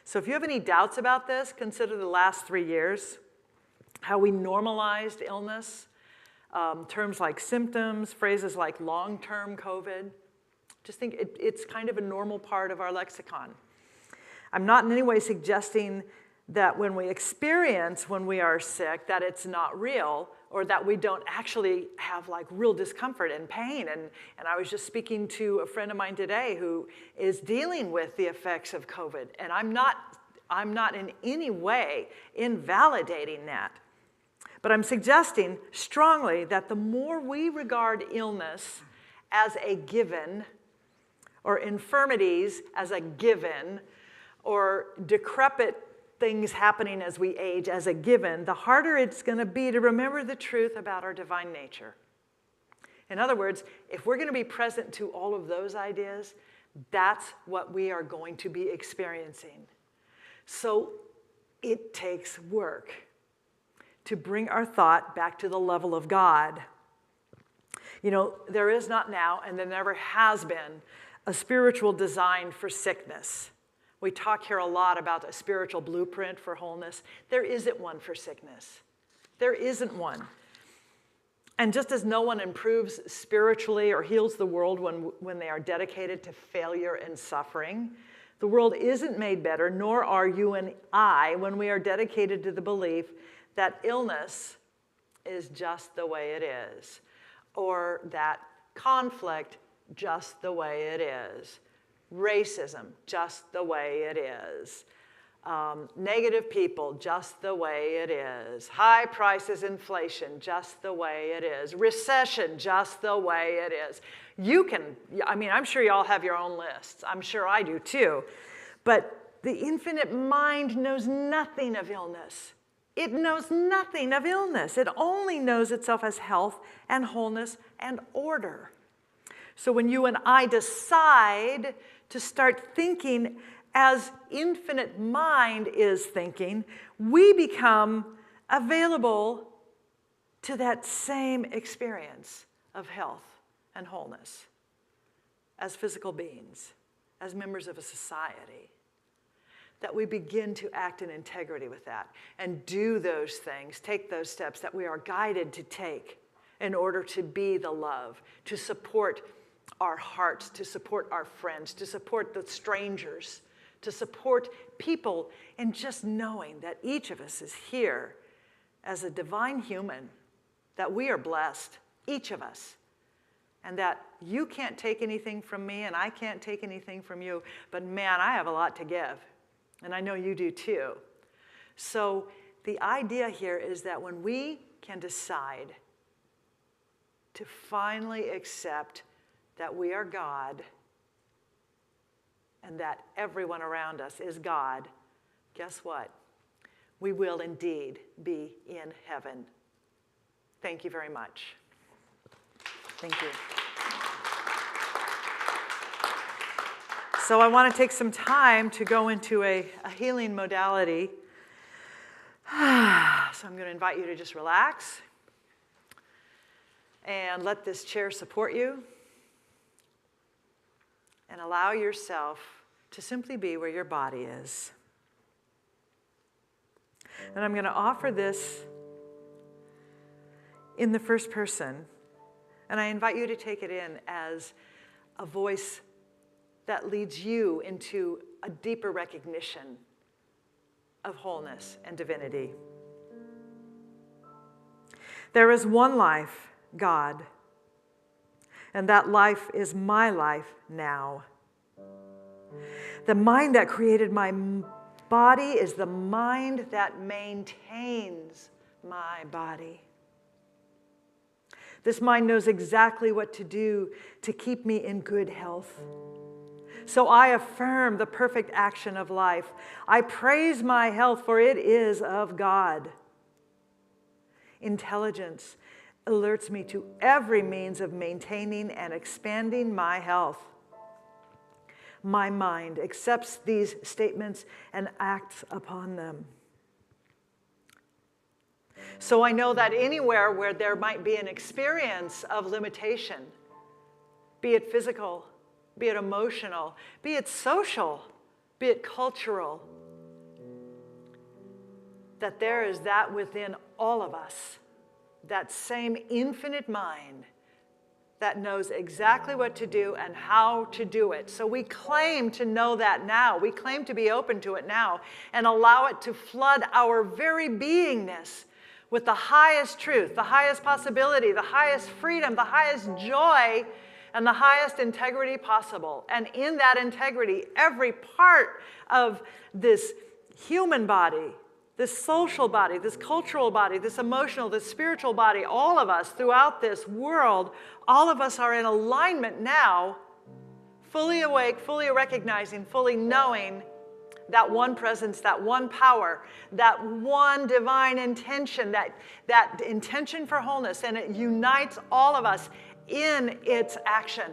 So if you have any doubts about this, consider the last 3 years, how we normalized illness, terms like symptoms, phrases like long-term COVID. Just think it's kind of a normal part of our lexicon. I'm not in any way suggesting that when we are sick, that it's not real, or that we don't actually have like real discomfort and pain. And I was just speaking to a friend of mine today who is dealing with the effects of COVID. And I'm not in any way invalidating that. But I'm suggesting strongly that the more we regard illness as a given, or infirmities as a given, or decrepit things happening as we age as a given, the harder it's going to be to remember the truth about our divine nature. In other words, if we're going to be present to all of those ideas, that's what we are going to be experiencing. So it takes work to bring our thought back to the level of God. You know, there is not now, and there never has been, a spiritual design for sickness. We talk here a lot about a spiritual blueprint for wholeness. There isn't one for sickness. There isn't one. And just as no one improves spiritually or heals the world when they are dedicated to failure and suffering, the world isn't made better, nor are you and I, when we are dedicated to the belief that illness is just the way it is, or that conflict just the way it is, racism just the way it is, negative people just the way it is, high prices, inflation just the way it is, recession just the way it is. I'm sure you all have your own lists. I'm sure I do too. But the infinite mind knows nothing of illness. It knows nothing of illness. It only knows itself as health and wholeness and order. So when you and I decide to start thinking as infinite mind is thinking, we become available to that same experience of health and wholeness as physical beings, as members of a society. That we begin to act in integrity with that and do those things, take those steps that we are guided to take in order to be the love, to support our hearts, to support our friends, to support the strangers, to support people, and just knowing that each of us is here as a divine human, that we are blessed, each of us, and that you can't take anything from me and I can't take anything from you, but man, I have a lot to give. And I know you do too. So the idea here is that when we can decide to finally accept that we are God and that everyone around us is God, guess what? We will indeed be in heaven. Thank you very much. Thank you. So I want to take some time to go into a healing modality. So I'm going to invite you to just relax and let this chair support you and allow yourself to simply be where your body is. And I'm going to offer this in the first person, and I invite you to take it in as a voice that leads you into a deeper recognition of wholeness and divinity. There is one life, God, and that life is my life now. The mind that created my body is the mind that maintains my body. This mind knows exactly what to do to keep me in good health. So I affirm the perfect action of life. I praise my health, for it is of God. Intelligence alerts me to every means of maintaining and expanding my health. My mind accepts these statements and acts upon them. So I know that anywhere where there might be an experience of limitation, be it physical, be it emotional, be it social, be it cultural, that there is that within all of us, that same infinite mind that knows exactly what to do and how to do it. So we claim to know that now. We claim to be open to it now and allow it to flood our very beingness with the highest truth, the highest possibility, the highest freedom, the highest joy, and the highest integrity possible. And in that integrity, every part of this human body, this social body, this cultural body, this emotional, this spiritual body, all of us throughout this world, all of us are in alignment now, fully awake, fully recognizing, fully knowing that one presence, that one power, that one divine intention, that intention for wholeness, and it unites all of us in its action,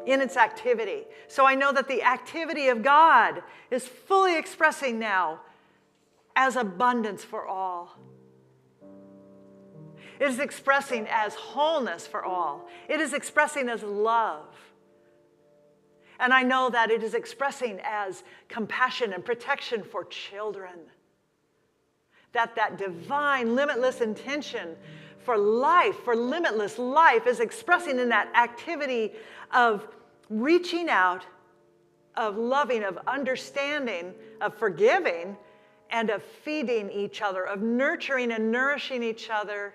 in its activity. So I know that the activity of God is fully expressing now as abundance for all. It is expressing as wholeness for all. It is expressing as love. And I know that it is expressing as compassion and protection for children. That divine, limitless intention for life, for limitless life, is expressing in that activity of reaching out, of loving, of understanding, of forgiving, and of feeding each other, of nurturing and nourishing each other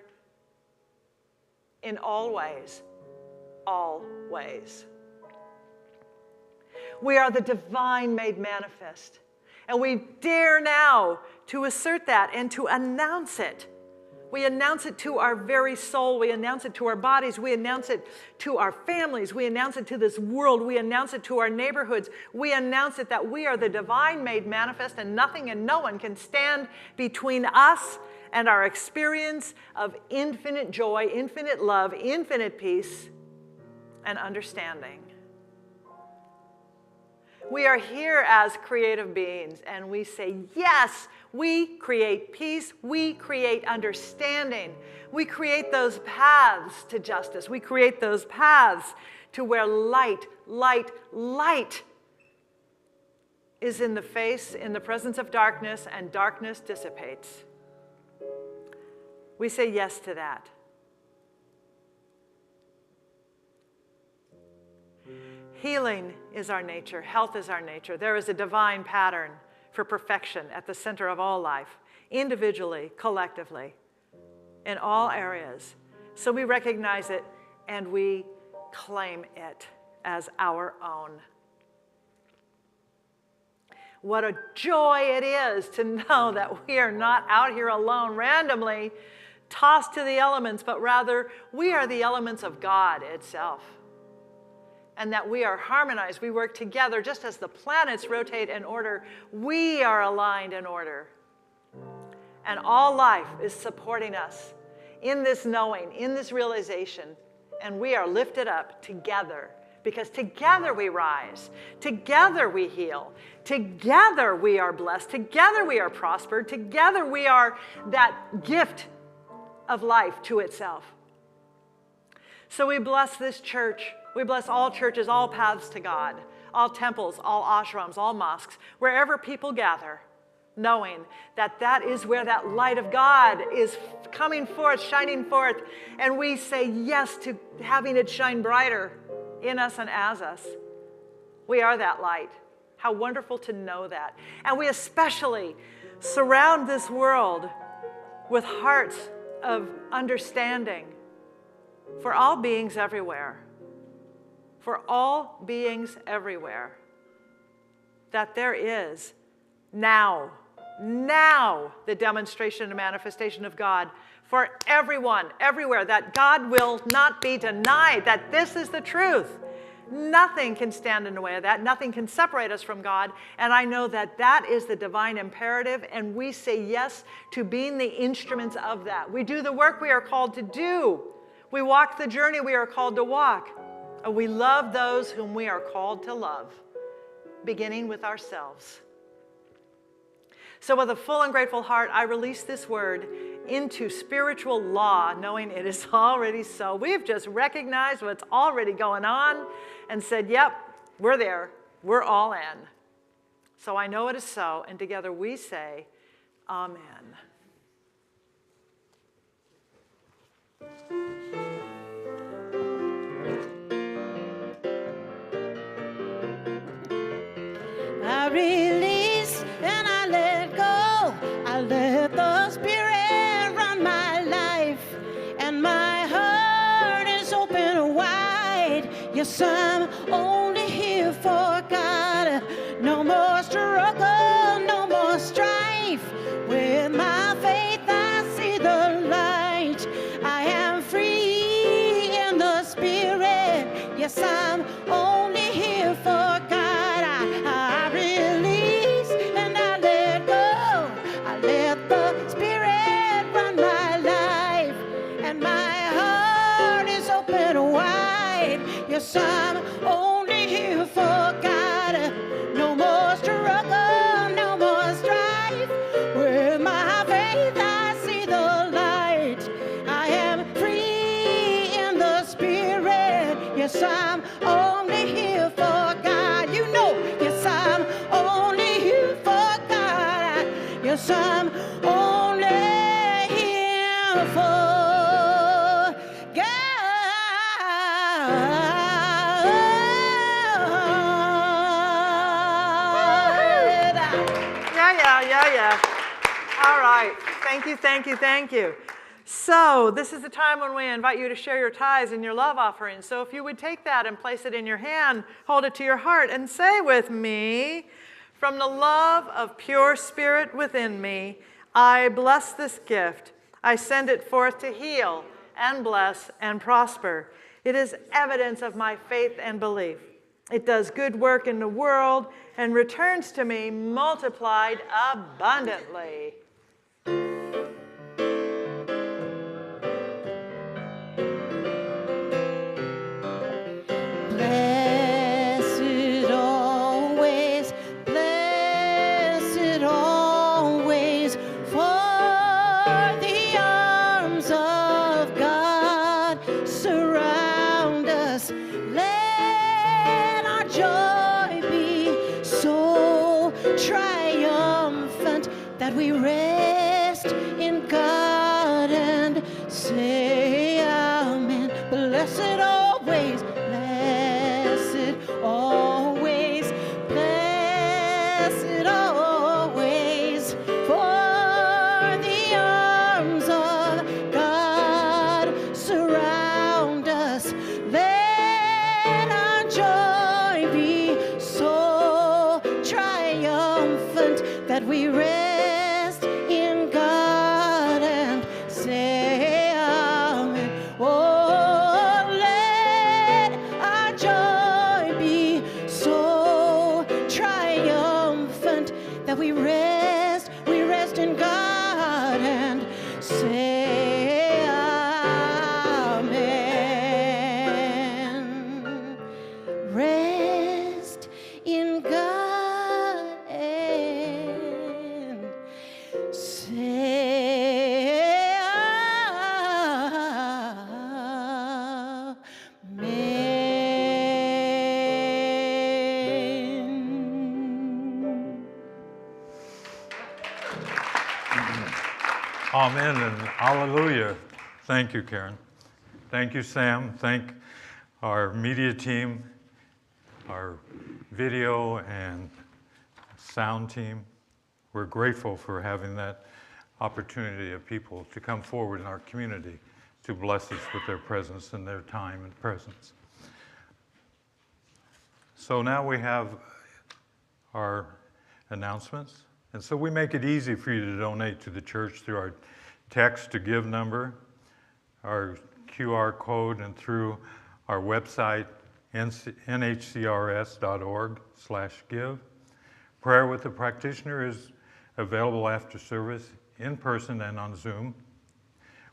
in all ways, all ways. We are the divine made manifest. And we dare now to assert that and to announce it. We announce it to our very soul. We announce it to our bodies. We announce it to our families. We announce it to this world. We announce it to our neighborhoods. We announce it that we are the divine made manifest, and nothing and no one can stand between us and our experience of infinite joy, infinite love, infinite peace, and understanding. We are here as creative beings, and we say, yes, we create peace, we create understanding, we create those paths to justice, we create those paths to where light, light, light is in the face, in the presence of darkness, and darkness dissipates. We say yes to that. Healing is our nature. Health is our nature. There is a divine pattern for perfection at the center of all life, individually, collectively, in all areas. So we recognize it and we claim it as our own. What a joy it is to know that we are not out here alone, randomly tossed to the elements, but rather we are the elements of God itself. And that we are harmonized, we work together, just as the planets rotate in order, we are aligned in order. And all life is supporting us in this knowing, in this realization, and we are lifted up together, because together we rise, together we heal, together we are blessed, together we are prospered, together we are that gift of life to itself. So we bless this church. We bless all churches, all paths to God, all temples, all ashrams, all mosques, wherever people gather, knowing that that is where that light of God is coming forth, shining forth, and we say yes to having it shine brighter in us and as us. We are that light. How wonderful to know that. And we especially surround this world with hearts of understanding for all beings everywhere. For all beings everywhere, that there is Now, the demonstration and manifestation of God for everyone, everywhere, that God will not be denied, that this is the truth. Nothing can stand in the way of that. Nothing can separate us from God. And I know that that is the divine imperative, and we say yes to being the instruments of that. We do the work we are called to do. We walk the journey we are called to walk. And we love those whom we are called to love, beginning with ourselves. So with a full and grateful heart, I release this word into spiritual law, knowing it is already so. We've just recognized what's already going on and said, yep, we're there. We're all in. So I know it is so, and together we say, Amen. I release and I let go. I let the Spirit run my life, and my heart is open wide. Yes, I'm only here for God. No more struggle, no more strife. With my faith, I see the light. I am free in the Spirit. Yes, I'm only here for God. I release and I let go. I let the Spirit run my life, and my heart is open wide. Yes, I'm only here for God. No more struggle, no more strife. With my faith, I see the light. I am free in the Spirit. Yes, I'm only here for God. You know, yes, I'm only here for God. Yes, I'm only here for God. Yeah. All right. Thank you, thank you, thank you. So this is the time when we invite you to share your tithes and your love offerings. So if you would take that and place it in your hand, hold it to your heart, and say with me, from the love of pure spirit within me, I bless this gift. I send it forth to heal and bless and prosper. It is evidence of my faith and belief. It does good work in the world and returns to me multiplied abundantly. Blessed always, for the arms of God surround us. Let our joy be so triumphant that we rest in God and say amen. Blessed always, for the arms of God surround us. Let our joy be so triumphant that we rest in God and say amen. Oh, let our joy be so triumphant that we rest in God and say amen. Rest in God and say amen. Amen and hallelujah. Thank you, Karen. Thank you, Sam. Thank our media team, our video and sound team. We're grateful for having that opportunity of people to come forward in our community to bless us with their presence and their time and presence. So now we have our announcements. And so we make it easy for you to donate to the church through our text to give number, our QR code, and through our website, nhcrs.org/give. Prayer with the practitioner is available after service in person and on Zoom.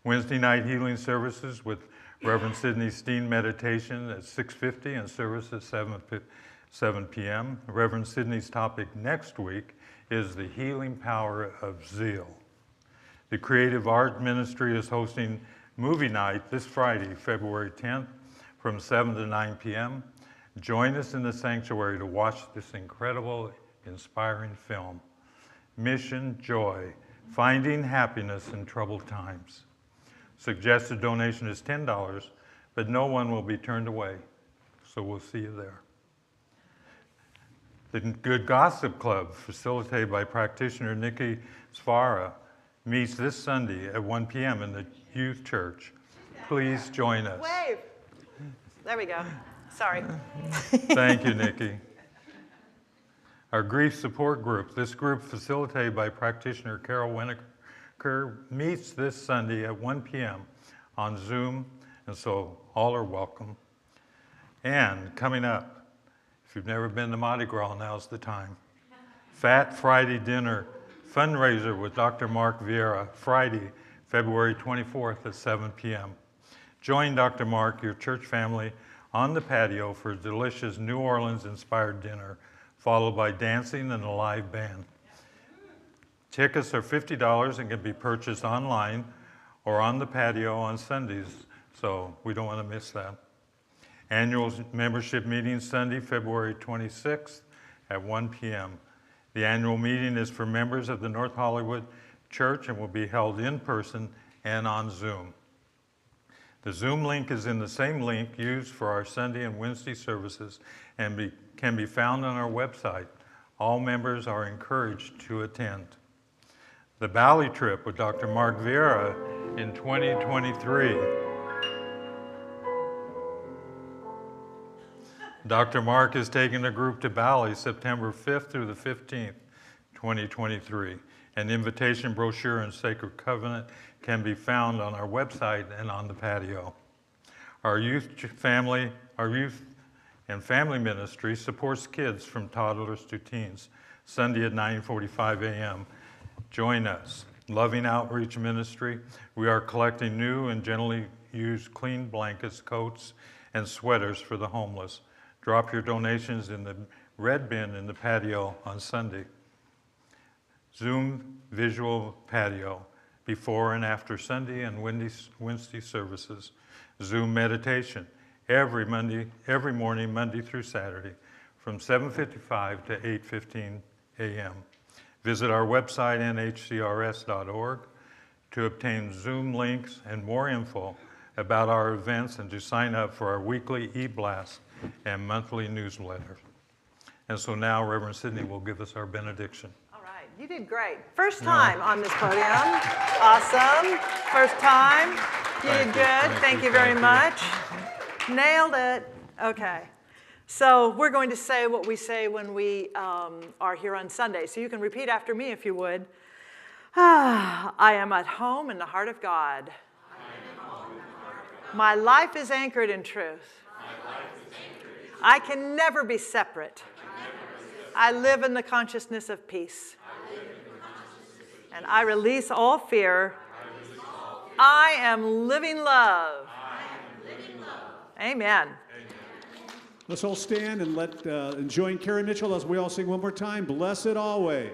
Wednesday night healing services with Reverend Steen meditation at 6:50 and service at 7 p.m. Reverend Sidney's topic next week is the healing power of zeal. The Creative Art Ministry is hosting movie night this Friday, February 10th, from 7 to 9 p.m. Join us in the sanctuary to watch this incredible, inspiring film, Mission Joy, Finding Happiness in Troubled Times. Suggested donation is $10, but no one will be turned away, so we'll see you there. The Good Gossip Club, facilitated by practitioner Nikki Sfara, meets this Sunday at 1 p.m. in the youth church. Please join us. Wave. There we go. Sorry. Thank you, Nikki. Our grief support group. This group, facilitated by practitioner Carol Winokur, meets this Sunday at 1 p.m. on Zoom, and so all are welcome. And coming up, if you've never been to Mardi Gras, now's the time. Fat Friday dinner fundraiser with Dr. Mark Vieira, Friday, February 24th at 7 p.m. Join Dr. Mark, your church family, on the patio for a delicious New Orleans-inspired dinner, followed by dancing and a live band. Tickets are $50 and can be purchased online or on the patio on Sundays, so we don't want to miss that. Annual membership meeting Sunday, February 26th at 1 p.m. The annual meeting is for members of the North Hollywood Church and will be held in person and on Zoom. The Zoom link is in the same link used for our Sunday and Wednesday services and can be found on our website. All members are encouraged to attend. The Bali trip with Dr. Mark Vieira in 2023. Dr. Mark is taking a group to Bali September 5th through the 15th, 2023. An invitation brochure and Sacred Covenant can be found on our website and on the patio. Our youth and family ministry supports kids from toddlers to teens, Sunday at 9:45 a.m. Join us. Loving Outreach Ministry, we are collecting new and gently used clean blankets, coats, and sweaters for the homeless. Drop your donations in the red bin in the patio on Sunday. Zoom visual patio, before and after Sunday and Wednesday services. Zoom meditation, every morning, Monday through Saturday, from 7:55 to 8:15 a.m. Visit our website, NHCRS.org, to obtain Zoom links and more info about our events and to sign up for our weekly e-blast and monthly newsletter. And so now Reverend Sidney will give us our benediction. All right, you did great. First time on this podium. Awesome. First time. You did good. Thank you very much. Nailed it. Okay. So we're going to say what we say when we are here on Sunday. So you can repeat after me if you would. I am at home in the heart of God. My life is anchored in truth. I can never be separate. I live in the consciousness of peace. And I release all fear. I am living love. Amen. Let's all stand and join Karen Mitchell as we all sing one more time. Blessed always.